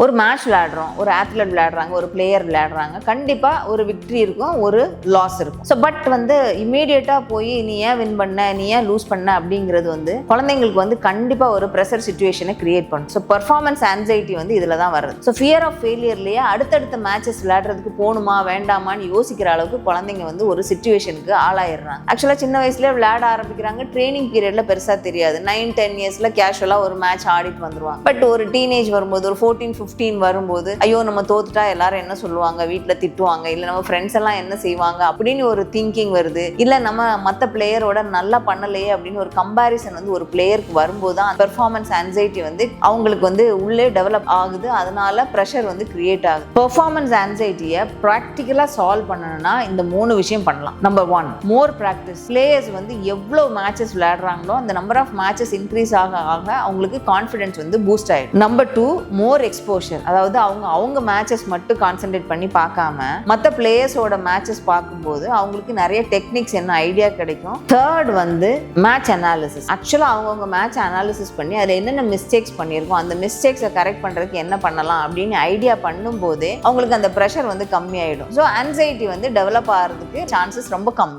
ஒரு மேட்ச் விளையாடுறோம், ஒரு ஆத்லெட் விளையாடுறாங்க, ஒரு பிளேயர் விளையாடுறாங்க, கண்டிப்பாக ஒரு விக்ட்ரி இருக்கும், ஒரு லாஸ் இருக்கும். ஸோ பட் இமீடியட்டாக போய் நீ ஏன் வின் பண்ண, நீ ஏன் லூஸ் பண்ண அப்படிங்கிறது குழந்தைங்களுக்கு கண்டிப்பாக ஒரு ப்ரெஷர் சுச்சுவேஷனை கிரியேட் பண்ணும். ஸோ பெர்ஃபார்மன்ஸ் ஆன்சைட்டி இதில் தான் வருது. ஸோ ஃபியர் ஆஃப் ஃபெயிலியர்லேயே அடுத்தடுத்த மேட்சஸ் விளையாடுறதுக்கு போகணுமா வேண்டாமான்னு யோசிக்கிற அளவுக்கு குழந்தைங்க ஒரு சுச்சுவேஷனுக்கு ஆளாயிடுறாங்க. ஆக்சுவலாக சின்ன வயசுலேயே விளையாட ஆரம்பிக்கிறாங்க, ட்ரைனிங் பீரியடில் பெருசாக தெரியாது, 9-10 இயர்ஸில் கேஷுவலாக ஒரு மேட்ச் ஆடிட்டு வந்துருவாங்க. பட் ஒரு டீனேஜ் வரும்போது, ஒரு 14-15 வரும்போது, ஐயோ நம்ம தோத்துட்டா எல்லாரும் என்ன சொல்லுவாங்க, வீட்டில் திட்டுவாங்க, இல்லை நம்ம ஃப்ரெண்ட்ஸ் எல்லாம் என்ன செய்வாங்க அப்படின்னு ஒரு திங்கிங் வருது. இல்லை நம்ம மற்ற பிளேயரோட நல்லா பண்ணலையே அப்படின்னு ஒரு கம்பேரிசன் ஒரு பிளேயருக்கு வரும்போது தான் பெர்ஃபார்மன்ஸ் ஆன்சைட்டி அவங்களுக்கு உள்ளே டெவலப் ஆகுது. அதனால ப்ரெஷர் கிரியேட் ஆகுது. பெர்ஃபார்மன்ஸ் ஆன்சைட்டியை ப்ராக்டிக்கலாக சால்வ் பண்ணணும்னா இந்த 3 விஷயம் பண்ணலாம். நம்பர் 1, மோர் ப்ராக்டிஸ். பிளேயர்ஸ் எவ்வளோ மேட்சஸ் விளையாடுறாங்களோ அந்த நம்பர் ஆஃப் மேட்சஸ் இன்க்ரீஸ் ஆக ஆக அவங்களுக்கு கான்ஃபிடன்ஸ் பூஸ்ட் ஆகிடும். நம்பர் 2, மோர் எக்ஸ்போஷர். அதாவது அவங்க மேட்சஸ் மட்டும் கான்சென்ட்ரேட் பண்ணி பார்க்காம மற்ற பிளேயர்ஸோட மேட்சஸ் பார்க்கும்போது அவங்களுக்கு நிறைய டெக்னிக்ஸ் என்ன ஐடியா கிடைக்கும். Third match analysis. ஆக்சுவலாக அவங்கவுங்க மேட்ச் அனாலிசிஸ் பண்ணி அதில் என்னென்ன மிஸ்டேக்ஸ் பண்ணியிருக்கோம், அந்த மிஸ்டேக்ஸை கரெக்ட் பண்ணுறதுக்கு என்ன பண்ணலாம் அப்படின்னு ஐடியா பண்ணும்போதே அவங்களுக்கு அந்த ப்ரெஷர் கம்மியாயிடும். ஸோ ஆன்சைட்டி டெவலப் ஆகிறதுக்கு சான்சஸ் ரொம்ப கம்மி.